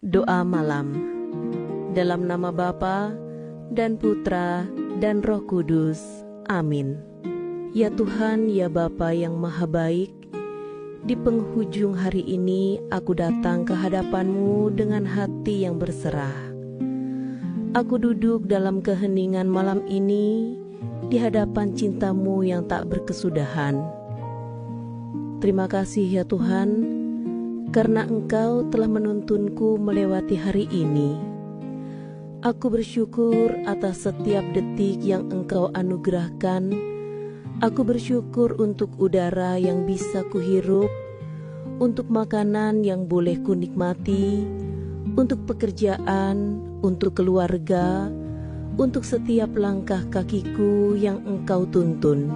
Doa malam. Dalam nama Bapa dan Putra dan Roh Kudus. Amin. Ya Tuhan, ya Bapa yang maha baik, di penghujung hari ini aku datang ke hadapan-Mu dengan hati yang berserah. Aku duduk dalam keheningan malam ini di hadapan cinta-Mu yang tak berkesudahan. Terima kasih ya Tuhan, karena Engkau telah menuntunku melewati hari ini. Aku bersyukur atas setiap detik yang Engkau anugerahkan. Aku bersyukur untuk udara yang bisa kuhirup, untuk makanan yang boleh kunikmati, untuk pekerjaan, untuk keluarga, untuk setiap langkah kakiku yang Engkau tuntun.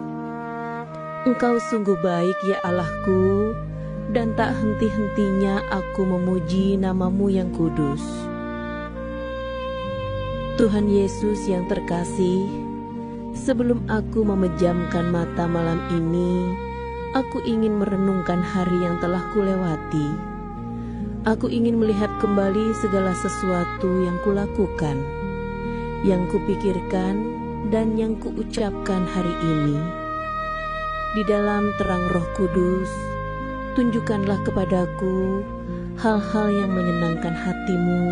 Engkau sungguh baik ya Allahku, dan tak henti-hentinya aku memuji nama-Mu yang kudus. Tuhan Yesus yang terkasih, sebelum aku memejamkan mata malam ini, aku ingin merenungkan hari yang telah kulewati. Aku ingin melihat kembali segala sesuatu yang kulakukan, yang kupikirkan, dan yang kuucapkan hari ini. Di dalam terang Roh Kudus, tunjukkanlah kepadaku hal-hal yang menyenangkan hati-Mu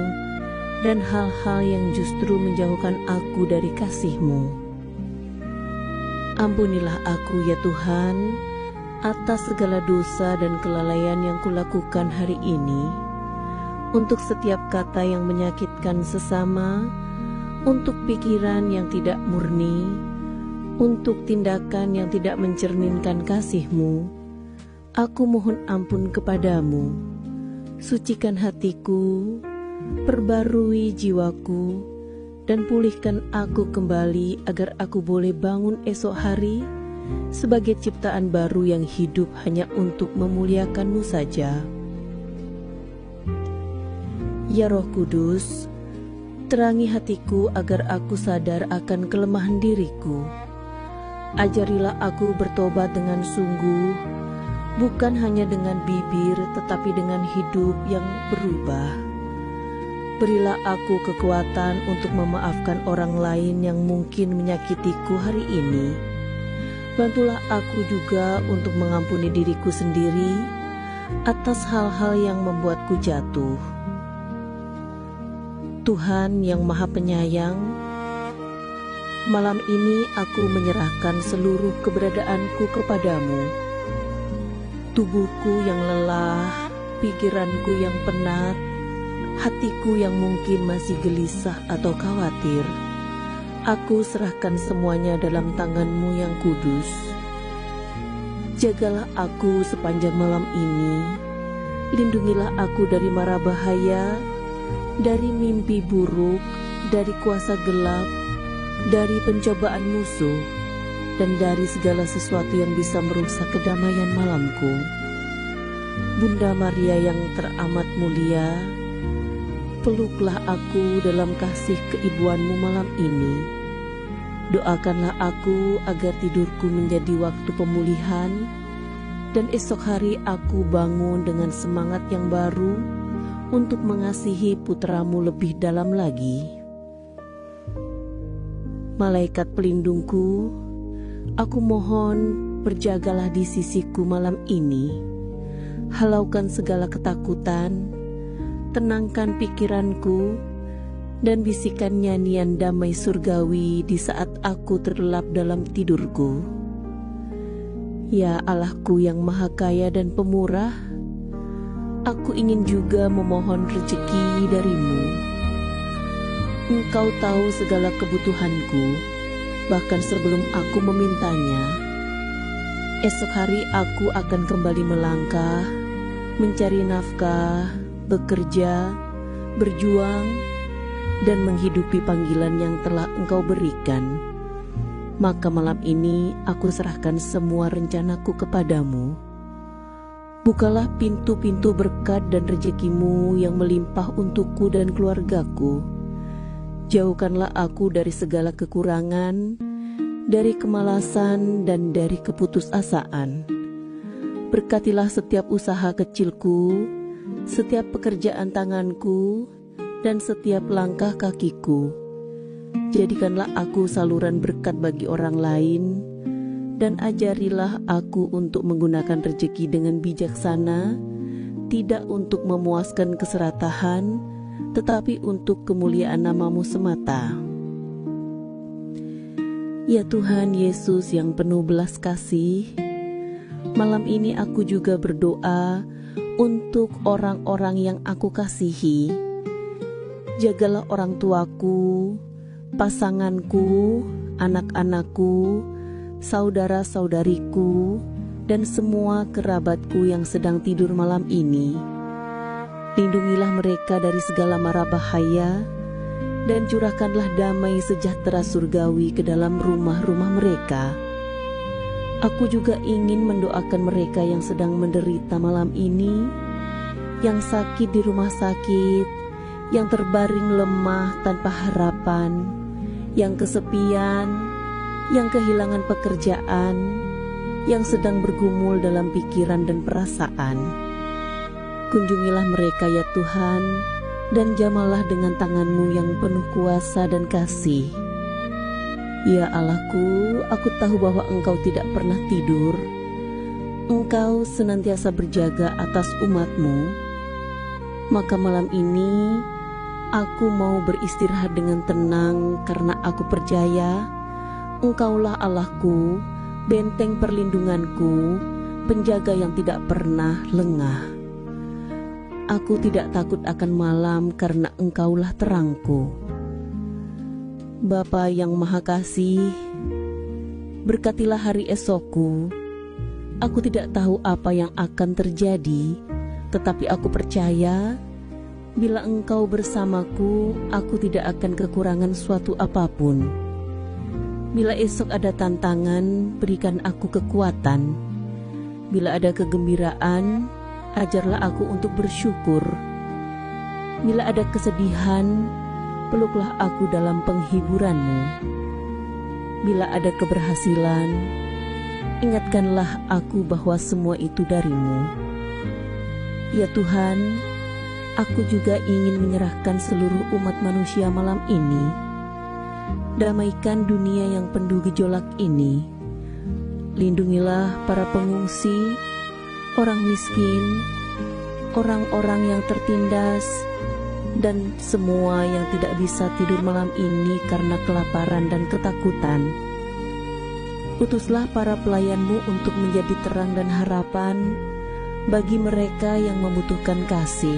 dan hal-hal yang justru menjauhkan aku dari kasih-Mu. Ampunilah aku ya Tuhan atas segala dosa dan kelalaian yang kulakukan hari ini, untuk setiap kata yang menyakitkan sesama, untuk pikiran yang tidak murni, untuk tindakan yang tidak mencerminkan kasih-Mu. Aku mohon ampun kepadamu, sucikan hatiku, perbarui jiwaku, dan pulihkan aku kembali agar aku boleh bangun esok hari sebagai ciptaan baru yang hidup hanya untuk memuliakan-Mu saja. Ya Roh Kudus, terangi hatiku agar aku sadar akan kelemahan diriku. Ajarilah aku bertobat dengan sungguh, bukan hanya dengan bibir, tetapi dengan hidup yang berubah. Berilah aku kekuatan untuk memaafkan orang lain yang mungkin menyakitiku hari ini. Bantulah aku juga untuk mengampuni diriku sendiri atas hal-hal yang membuatku jatuh. Tuhan yang Maha Penyayang, malam ini aku menyerahkan seluruh keberadaanku kepadamu. Tubuhku yang lelah, pikiranku yang penat, hatiku yang mungkin masih gelisah atau khawatir, aku serahkan semuanya dalam tangan-Mu yang kudus. Jagalah aku sepanjang malam ini, lindungilah aku dari mara bahaya, dari mimpi buruk, dari kuasa gelap, dari pencobaan musuh, dan dari segala sesuatu yang bisa merusak kedamaian malamku. Bunda Maria yang teramat mulia, peluklah aku dalam kasih keibuan-Mu malam ini. Doakanlah aku agar tidurku menjadi waktu pemulihan, dan esok hari aku bangun dengan semangat yang baru untuk mengasihi putra-Mu lebih dalam lagi. Malaikat pelindungku, aku mohon berjagalah di sisiku malam ini. Halaukan segala ketakutan, tenangkan pikiranku, dan bisikan nyanyian damai surgawi di saat aku terlelap dalam tidurku. Ya Allahku yang maha kaya dan pemurah, aku ingin juga memohon rezeki dari-Mu. Engkau tahu segala kebutuhanku, bahkan sebelum aku memintanya. Esok hari aku akan kembali melangkah, mencari nafkah, bekerja, berjuang, dan menghidupi panggilan yang telah Engkau berikan. Maka malam ini aku serahkan semua rencanaku kepadamu. Bukalah pintu-pintu berkat dan rezeki-Mu yang melimpah untukku dan keluargaku. Jauhkanlah aku dari segala kekurangan, dari kemalasan, dan dari keputusasaan. Berkatilah setiap usaha kecilku, setiap pekerjaan tanganku, dan setiap langkah kakiku. Jadikanlah aku saluran berkat bagi orang lain, dan ajarilah aku untuk menggunakan rezeki dengan bijaksana, tidak untuk memuaskan keserakahan, tetapi untuk kemuliaan nama-Mu semata. Ya Tuhan Yesus yang penuh belas kasih, malam ini aku juga berdoa untuk orang-orang yang aku kasihi. Jagalah orang tuaku, pasanganku, anak-anakku, saudara-saudariku, dan semua kerabatku yang sedang tidur malam ini. Lindungilah mereka dari segala mara bahaya, dan curahkanlah damai sejahtera surgawi ke dalam rumah-rumah mereka. Aku juga ingin mendoakan mereka yang sedang menderita malam ini, yang sakit di rumah sakit, yang terbaring lemah tanpa harapan, yang kesepian, yang kehilangan pekerjaan, yang sedang bergumul dalam pikiran dan perasaan. Kunjungilah mereka ya Tuhan, dan jamalah dengan tangan-Mu yang penuh kuasa dan kasih. Ya Allahku, aku tahu bahwa Engkau tidak pernah tidur. Engkau senantiasa berjaga atas umat-Mu. Maka malam ini, aku mau beristirahat dengan tenang karena aku percaya Engkaulah Allahku, benteng perlindunganku, penjaga yang tidak pernah lengah. Aku tidak takut akan malam karena Engkaulah terangku. Bapa yang Maha Kasih, berkatilah hari esokku. Aku tidak tahu apa yang akan terjadi, tetapi aku percaya bila Engkau bersamaku, aku tidak akan kekurangan suatu apapun. Bila esok ada tantangan, berikan aku kekuatan. Bila ada kegembiraan, ajarlah aku untuk bersyukur. Bila ada kesedihan, peluklah aku dalam penghiburan-Mu. Bila ada keberhasilan, ingatkanlah aku bahwa semua itu dari-Mu. Ya Tuhan, aku juga ingin menyerahkan seluruh umat manusia malam ini. Damaikan dunia yang penuh gejolak ini. Lindungilah para pengungsi, orang miskin, orang-orang yang tertindas, dan semua yang tidak bisa tidur malam ini karena kelaparan dan ketakutan. Utuslah para pelayan-Mu untuk menjadi terang dan harapan bagi mereka yang membutuhkan kasih.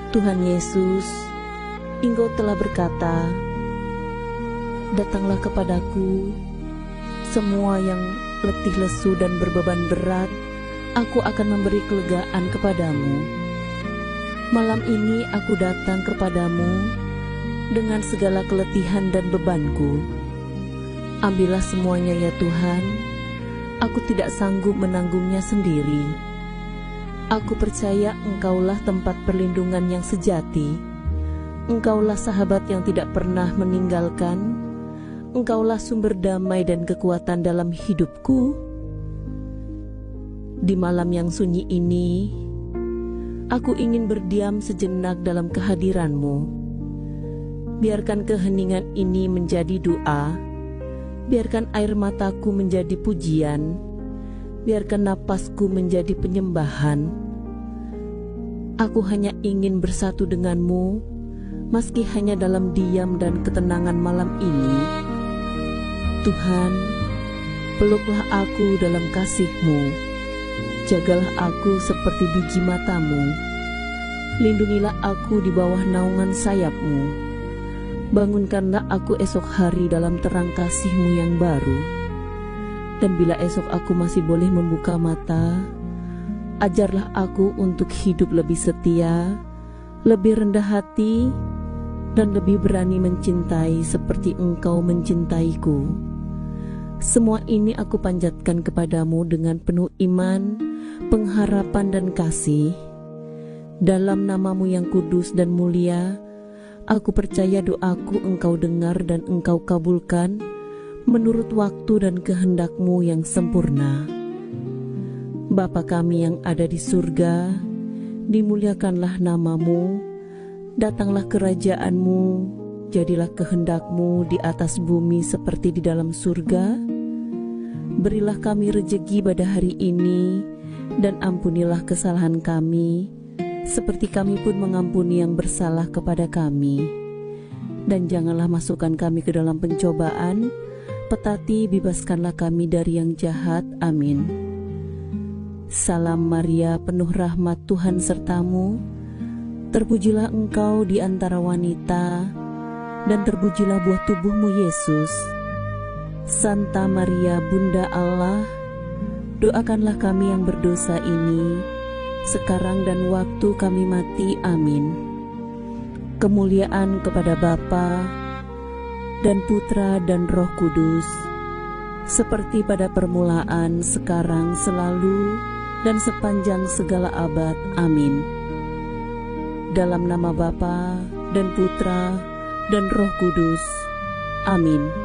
Tuhan Yesus, Engkau telah berkata, "Datanglah kepadaku, semua yang letih lesu dan berbeban berat, aku akan memberi kelegaan kepadamu." Malam ini aku datang kepadamu dengan segala keletihan dan bebanku. Ambillah semuanya ya Tuhan, aku tidak sanggup menanggungnya sendiri. Aku percaya Engkaulah tempat perlindungan yang sejati. Engkaulah sahabat yang tidak pernah meninggalkan. Engkaulah sumber damai dan kekuatan dalam hidupku. Di malam yang sunyi ini, aku ingin berdiam sejenak dalam kehadiran-Mu. Biarkan keheningan ini menjadi doa. Biarkan air mataku menjadi pujian. Biarkan napasku menjadi penyembahan. Aku hanya ingin bersatu dengan-Mu, meski hanya dalam diam dan ketenangan malam ini. Tuhan, peluklah aku dalam kasih-Mu. Jagalah aku seperti biji mata-Mu. Lindungilah aku di bawah naungan sayap-Mu. Bangunkanlah aku esok hari dalam terang kasih-Mu yang baru. Dan bila esok aku masih boleh membuka mata, ajarlah aku untuk hidup lebih setia, lebih rendah hati, dan lebih berani mencintai seperti Engkau mencintaiku. Semua ini aku panjatkan kepadamu dengan penuh iman, pengharapan dan kasih. Dalam nama-Mu yang kudus dan mulia, aku percaya doaku Engkau dengar dan Engkau kabulkan menurut waktu dan kehendak-Mu yang sempurna. Bapa kami yang ada di surga, dimuliakanlah namamu, datanglah kerajaan-Mu, jadilah kehendak-Mu di atas bumi seperti di dalam surga. Berilah kami rejeki pada hari ini, dan ampunilah kesalahan kami, seperti kami pun mengampuni yang bersalah kepada kami. Dan janganlah masukkan kami ke dalam pencobaan, tetapi bebaskanlah kami dari yang jahat. Amin. Salam Maria, penuh rahmat, Tuhan sertamu. Terpujilah engkau di antara wanita, dan terpujilah buah tubuhmu, Yesus. Santa Maria, Bunda Allah, doakanlah kami yang berdosa ini, sekarang dan waktu kami mati. Amin. Kemuliaan kepada Bapa dan Putra dan Roh Kudus, seperti pada permulaan, sekarang, selalu, dan sepanjang segala abad. Amin. Dalam nama Bapa dan Putra dan Roh Kudus. Amin.